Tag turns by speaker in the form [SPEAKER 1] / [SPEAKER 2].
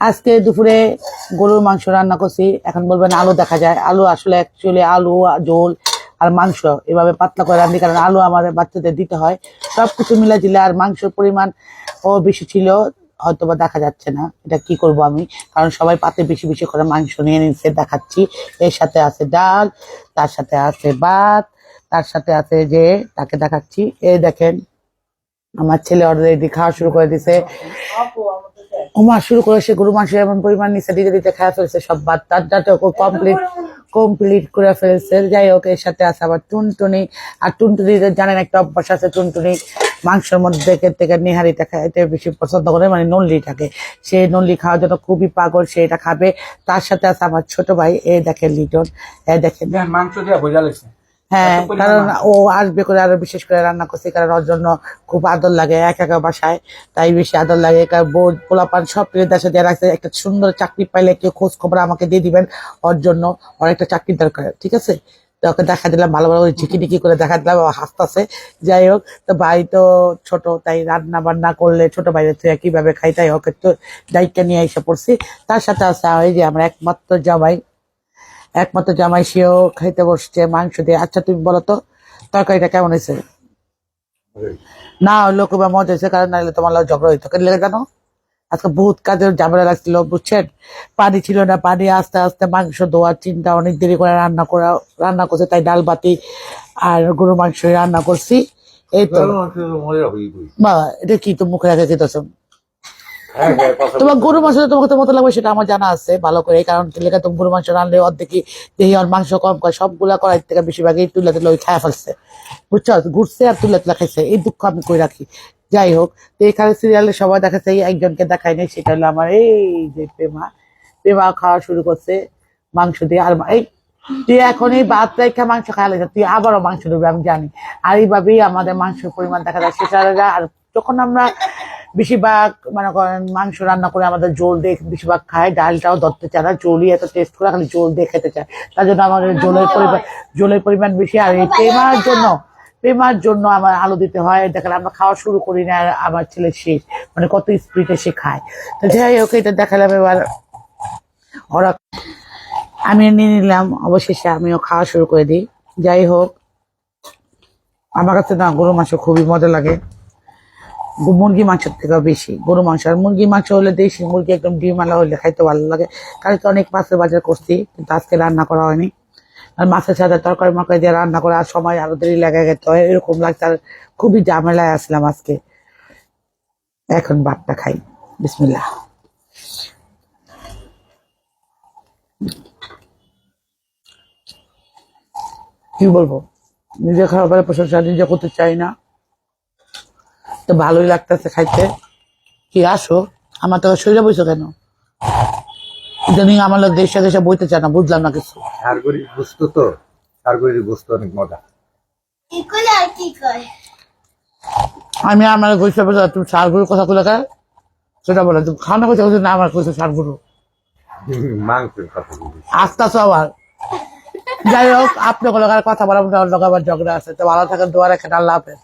[SPEAKER 1] আজকে দুপুরে গরুর মাংস রান্না করছি। এখন বলবেন আলু দেখা যায়, আলু আসলে অ্যাকচুয়ালি আলু ঝোল আর মাংস এভাবে পাতলা করে রান্নি, কারণ আলু আমাদের বাচ্চাদের দিতে হয়। সবকিছু মিলে দিলে আর মাংসের পরিমাণ ও বেশি ছিল, হয়তো বা দেখা যাচ্ছে না। এটা কি করব আমি, কারণ সবাই পাতে বেশি বেশি করে মাংস নিয়ে নিচ্ছে, দেখাচ্ছি। এর সাথে আছে ডাল, তার সাথে আছে ভাত, তার সাথে আছে যে তাকে দেখাচ্ছি, এই দেখেন আমার ছেলে অলরেডি খাওয়া শুরু করে দিছে। ওমা শুরু করেছে, গরু মাংস এমন পরিমাণ নিচে দিতে দিতে খাওয়া ফেলছে সব ভাত, তারটা কমপ্লিট কমপ্লিট করে ফেলছে। যাই হোক, এর সাথে আছে আবার টুনটুনি। আর টুনটুনি জানেন একটা অভ্যাস আছে, টুনটুনি মাংসের মধ্যে থেকে নেহারিটা খাইতে বেশি পছন্দ করে, মানে নল্লিটাকে। সে নল্লি খাওয়ার জন্য খুবই পাগল, সে এটা খাবে। তার সাথে আছে আমার ছোট ভাই, এই দেখেন লিটন, এই দেখেন
[SPEAKER 2] মাংস দিয়ে ভোজা লাগছে।
[SPEAKER 1] হ্যাঁ, কারণ ও আসবে করে আরো বিশেষ করে রান্না করছে, কারণ ওর জন্য খুব আদর লাগে একা একা বাসায়, তাই বেশি আদর লাগে। কারণ বউ পোলাপান সব প্রিয় দেশে দিয়ে রাখছে। একটা সুন্দর চাকরি পাইলে কেউ খোঁজ খবর আমাকে দিয়ে দিবেন, ওর জন্য। ওর একটা চাকরির দরকার, ঠিক আছে? তো ওকে দেখা দিলাম, ভালো ভালো ঝিকিটিকি করে দেখা দিলাম, ও হাসতেছে। যাই হোক, তো ভাই তো ছোট, তাই রান্না বান্না করলে ছোট ভাইয়ের থেকে কিভাবে খাই, তাই ওকে তো দায়িত্ব নিয়ে এসে পড়ছি। তার সাথে আছে এই যে আমার একমাত্র জামাই, সেও খাইতে বসছে মাংস দিয়ে। আচ্ছা তুমি বলো তো তরকারিটা কেমন হয়েছে? না হলো খুব মজা হয়েছে, কারণ নাহলে তোমার লোক ঝগড়া হইতো। কেন লেগে জানো, আজকে বহুত কাজের ঝামেলা লাগছিল, বুঝছেন? পানি ছিল না, পানি আস্তে আস্তে মাংস ধোয়ার চিন্তা, অনেক দেরি করে রান্না করছে, তাই ডাল বাতি আর গরুর মাংস রান্না করছি। এই তো বাবা, এটা কি তুমি মুখে রেখে খেতেছ? তোমার গরু মাংস তোমাকে তো মতো লাগবে সেটা আমার জানা আছে ভালো করে, কারণ লেখা তুমি গরু মাংস রানলে অর্ধেকই দেখি আর মাংস কম করে, সবগুলা করার থেকে বেশিরভাগই তুলে তুলে ওই খায় ফেলছে, বুঝছো? ঘুরছে আর তুলে তুলে খাইছে, এই দুঃখ আমি করে রাখি। যাই হোক, তো এখানে সিরিয়ালে সবাই দেখাচ্ছে, একজনকে দেখাই নাই, সেটা হলো আমার এই যে প্রেমা খাওয়া শুরু করছে মাংস দিয়ে। আর এই তুই এখন এই ভাত রেখা মাংস খাওয়া লাগছে, তুই আবারও মাংস দেবে আমি জানি। আর এইভাবেই আমাদের মাংসের পরিমাণ দেখা যায় সেটা। আর যখন আমরা বেশিরভাগ মনে করেন মাংস রান্না করে আমাদের জোল দিয়ে বেশিরভাগ খায়, ডালটাও ধরতে চায় না, জলই এত টেস্ট করে, খালি জোল দিয়ে খেতে চায়। তার জন্য আমাদের জলের পরিমাণ বেশি। আর এই প্রেমার জন্য আমার আলু দিতে হয়। দেখেন আমরা খাওয়া শুরু করি না, আর আমার ছেলে শেষ, মানে কত স্পিডে সে খায়। তো যাই হোক, এটা দেখালাম। এবার ওরা আমি নিয়ে নিলাম, অবশেষে আমিও খাওয়া শুরু করে দিই। যাই হোক, আমার কাছে না গরু মাংস খুবই মজা লাগে, মুরগি মাংসের থেকেও বেশি গরু মাংস। আর মুরগি মাংস হলে দেশি মুরগি একদম ডিমালা হলে খাইতে ভালো লাগে। কালকে অনেক মাছের বাজার করছি, কিন্তু আজকে রান্না করা হয়নি। আর মাছের সাথে তরকারি মরকারি দিয়ে রান্না করা আর সময় আরো দেরি লেগে গেতে হয়, এরকম লাগছে। আর খুবই ঝামেলায় আসলাম আজকে। এখন ভাতটা খাই, বিসমিল্লাহ। কি বলবো, নিজে খাবারের প্রশংসা নিজে করতে চাই না, তো ভালোই লাগতেছে খাইতে। কি আসো, আমার তো শরীরে বইছো কেন? ইদানিং আমার লোক দেশে দেশে বইতে চায় না, বুঝলাম না কিছু।
[SPEAKER 2] সারগরির বস্তু তো, সারগরির বস্তু অনেক মজা।
[SPEAKER 1] আমি আমার গইছে বলে তুমি সারগুরুর কথা বলে খায় সেটা বলে, তুমি খাওয়ানো কথা বলছো না, আমার কইছো সারগুরু
[SPEAKER 2] মাংসের কথা বলি।
[SPEAKER 1] আসতেছো আবার। যাই হোক, আপনার কথা বলার অন্য আবার ঝগড়া আছে। তো ভালো থাকেন, দোয়া রাখেন, আল্লাহ হাফেজ।